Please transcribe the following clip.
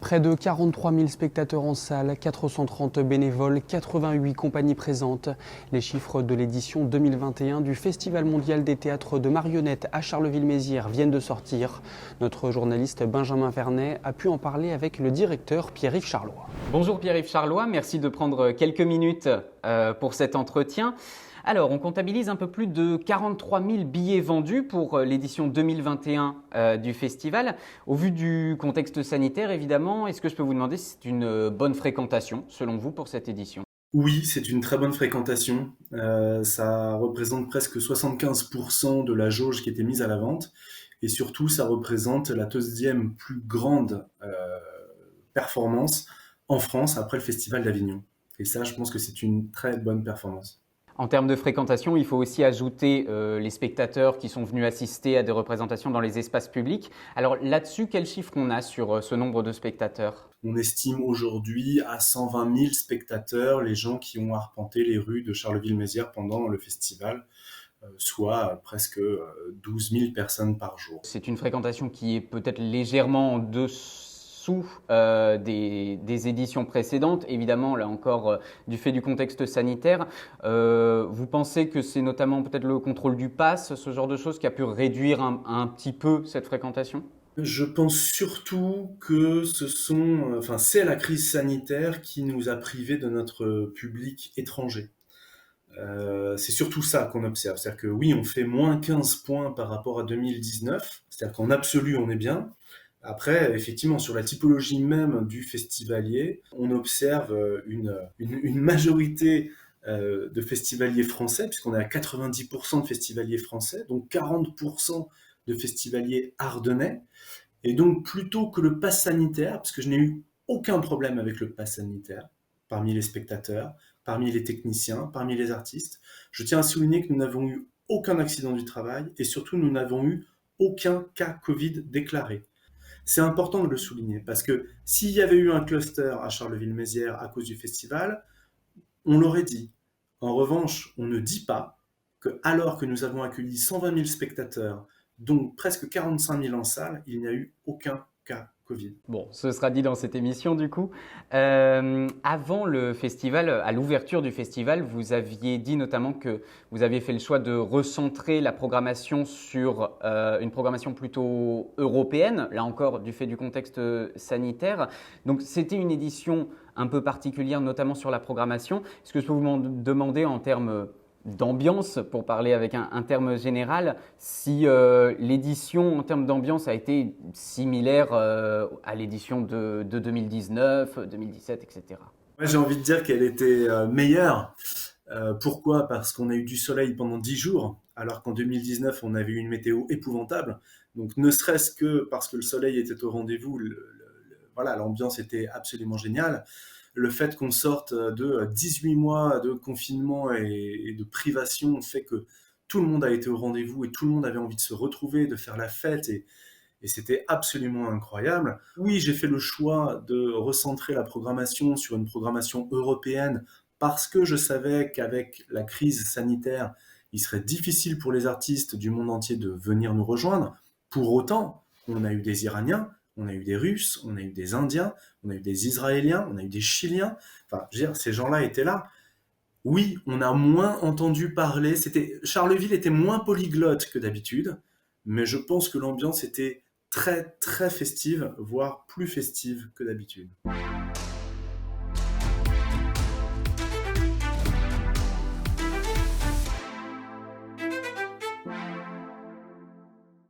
Près de 43 000 spectateurs en salle, 430 bénévoles, 88 compagnies présentes. Les chiffres de l'édition 2021 du Festival mondial des théâtres de marionnettes à Charleville-Mézières viennent de sortir. Notre journaliste Benjamin Vernet a pu en parler avec le directeur Pierre-Yves Charlois. Bonjour Pierre-Yves Charlois, merci de prendre quelques minutes pour cet entretien. Alors, on comptabilise un peu plus de 43 000 billets vendus pour l'édition 2021 du festival. Au vu du contexte sanitaire, évidemment, est-ce que je peux vous demander si c'est une bonne fréquentation, selon vous, pour cette édition ? Oui, c'est une très bonne fréquentation. Ça représente presque 75% de la jauge qui était mise à la vente. Et surtout, ça représente la deuxième plus grande performance en France après le Festival d'Avignon. Et ça, je pense que c'est une très bonne performance. En termes de fréquentation, il faut aussi ajouter les spectateurs qui sont venus assister à des représentations dans les espaces publics. Alors là-dessus, quel chiffre on a sur ce nombre de spectateurs ? On estime aujourd'hui à 120 000 spectateurs les gens qui ont arpenté les rues de Charleville-Mézières pendant le festival, soit presque 12 000 personnes par jour. C'est une fréquentation qui est peut-être légèrement en dessous des éditions précédentes, évidemment, là encore, du fait du contexte sanitaire. Vous pensez que c'est notamment peut-être le contrôle du pass, ce genre de choses, qui a pu réduire un petit peu cette fréquentation ? Je pense surtout que c'est la crise sanitaire qui nous a privés de notre public étranger. C'est surtout ça qu'on observe. C'est-à-dire que oui, on fait moins 15 points par rapport à 2019. C'est-à-dire qu'en absolu, on est bien. Après, effectivement, sur la typologie même du festivalier, on observe une majorité de festivaliers français, puisqu'on est à 90% de festivaliers français, donc 40% de festivaliers ardennais. Et donc, plutôt que le pass sanitaire, parce que je n'ai eu aucun problème avec le pass sanitaire, parmi les spectateurs, parmi les techniciens, parmi les artistes, je tiens à souligner que nous n'avons eu aucun accident du travail et surtout, nous n'avons eu aucun cas Covid déclaré. C'est important de le souligner parce que s'il y avait eu un cluster à Charleville-Mézières à cause du festival, on l'aurait dit. En revanche, on ne dit pas que alors que nous avons accueilli 120 000 spectateurs, donc presque 45 000 en salle, il n'y a eu aucun cas Covid. Bon, ce sera dit dans cette émission du coup. Avant le festival, à l'ouverture du festival, vous aviez dit notamment que vous aviez fait le choix de recentrer la programmation sur une programmation plutôt européenne, là encore du fait du contexte sanitaire. Donc c'était une édition un peu particulière, notamment sur la programmation. Est-ce que je peux vous demander en termes d'ambiance, pour parler avec un terme général, si l'édition en termes d'ambiance a été similaire à l'édition de 2019, 2017, etc. Moi, j'ai envie de dire qu'elle était meilleure. Pourquoi ? Parce qu'on a eu du soleil pendant 10 jours, alors qu'en 2019, on avait eu une météo épouvantable. Donc, ne serait-ce que parce que le soleil était au rendez-vous, voilà, l'ambiance était absolument géniale. Le fait qu'on sorte de 18 mois de confinement et de privation fait que tout le monde a été au rendez-vous et tout le monde avait envie de se retrouver, de faire la fête et c'était absolument incroyable. Oui, j'ai fait le choix de recentrer la programmation sur une programmation européenne parce que je savais qu'avec la crise sanitaire, il serait difficile pour les artistes du monde entier de venir nous rejoindre. Pour autant, on a eu des Iraniens, on a eu des Russes, on a eu des Indiens, on a eu des Israéliens, on a eu des Chiliens. Enfin, je veux dire, ces gens-là étaient là. Oui, on a moins entendu parler. Charleville était moins polyglotte que d'habitude, mais je pense que l'ambiance était très, très festive, voire plus festive que d'habitude.